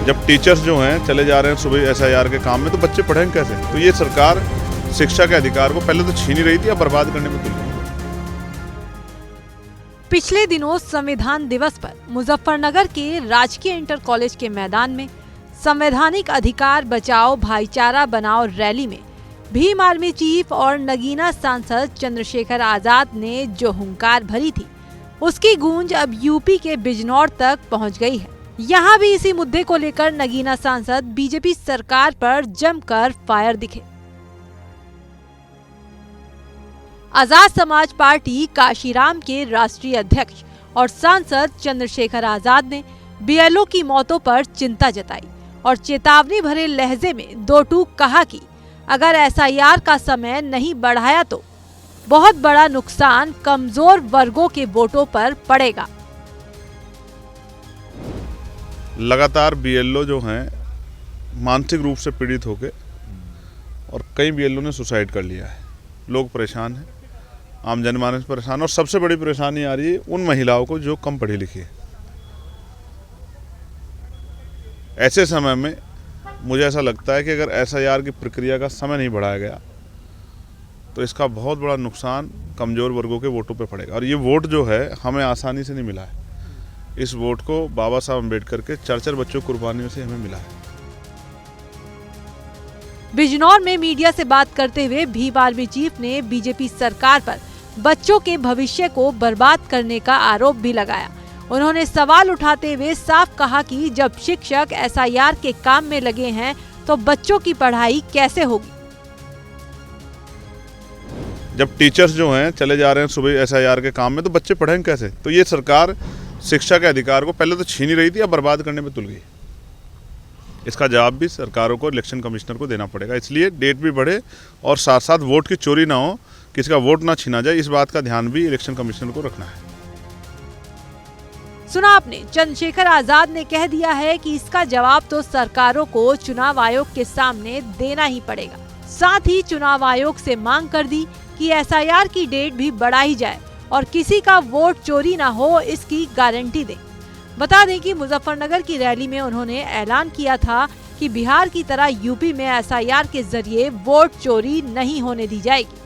जब टीचर्स जो हैं चले जा रहे हैं सुबह एसआईआर के काम में, तो बच्चे पढ़ेंगे कैसे? तो ये सरकार शिक्षा के अधिकार को पहले तो छीन ही रही थी, अब बर्बाद करने में तुल गई। पिछले दिनों संविधान दिवस पर मुजफ्फरनगर के राजकीय इंटर कॉलेज के मैदान में संवैधानिक अधिकार बचाओ भाईचारा बनाओ रैली में भीम आर्मी चीफ और नगीना सांसद चंद्रशेखर आजाद ने जो हुंकार भरी थी, उसकी गूंज अब यूपी के बिजनौर तक पहुंच गई है। यहाँ भी इसी मुद्दे को लेकर नगीना सांसद बीजेपी सरकार पर जमकर फायर दिखे। आजाद समाज पार्टी काशीराम के राष्ट्रीय अध्यक्ष और सांसद चंद्रशेखर आजाद ने बीएलओ की मौतों पर चिंता जताई और चेतावनी भरे लहजे में दो टूक कहा कि अगर एसआईआर का समय नहीं बढ़ाया तो बहुत बड़ा नुकसान कमजोर वर्गों के वोटों पर पड़ेगा। लगातार बीएलओ जो हैं मानसिक रूप से पीड़ित होके, और कई बीएलओ ने सुसाइड कर लिया है। लोग परेशान हैं, आम जनमानस परेशान, और सबसे बड़ी परेशानी आ रही है उन महिलाओं को जो कम पढ़ी लिखी है। ऐसे समय में मुझे ऐसा लगता है कि अगर एसआईआर की प्रक्रिया का समय नहीं बढ़ाया गया तो इसका बहुत बड़ा नुकसान कमज़ोर वर्गों के वोटों पे पड़ेगा। और ये वोट जो है हमें आसानी से नहीं मिला है, इस वोट को बाबा साहब अम्बेडकर के 4 बच्चों की कुर्बानियों से हमें मिला है। बिजनौर में मीडिया से बात करते हुए भीम आर्मी चीफ ने बीजेपी सरकार पर बच्चों के भविष्य को बर्बाद करने का आरोप भी लगाया। उन्होंने सवाल उठाते हुए साफ कहा कि जब शिक्षक एसआईआर के काम में लगे हैं तो बच्चों की पढ़ाई कैसे होगी? जब टीचर्स जो हैं चले जा रहे हैं सुबह एसआईआर के काम में, तो बच्चे पढ़ेंगे कैसे? तो ये सरकार शिक्षा के अधिकार को पहले तो छीन ही रही थी, अब बर्बाद करने में तुल गई। इसका जवाब भी सरकारों को, इलेक्शन कमिश्नर को देना पड़ेगा। इसलिए डेट भी बढ़े और साथ साथ वोट की चोरी ना हो, किसी का वोट ना छीना जाए, इस बात का ध्यान भी इलेक्शन कमिश्नर को रखना है। सुना आपने, चंद्रशेखर आजाद ने कह दिया है कि इसका जवाब तो सरकारों को चुनाव आयोग के सामने देना ही पड़ेगा। साथ ही चुनाव आयोग से मांग कर दी कि एसआईआर की डेट भी बढ़ाई जाए और किसी का वोट चोरी ना हो, इसकी गारंटी दें। बता दें कि मुजफ्फरनगर की रैली में उन्होंने ऐलान किया था कि बिहार की तरह यूपी में एसआईआर के जरिए वोट चोरी नहीं होने दी जाएगी।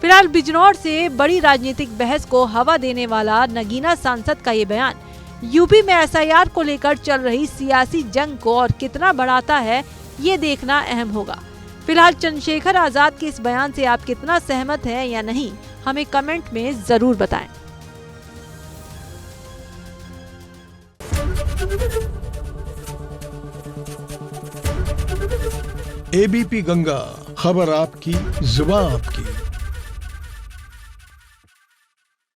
फिलहाल बिजनौर से बड़ी राजनीतिक बहस को हवा देने वाला नगीना सांसद का ये बयान यूपी में एसआईआर को लेकर चल रही सियासी जंग को और कितना बढ़ाता है, ये देखना अहम होगा। फिलहाल चंद्रशेखर आजाद के इस बयान से आप कितना सहमत हैं या नहीं, हमें कमेंट में जरूर बताएं। एबीपी गंगा, खबर आपकी, जुबान आपकी।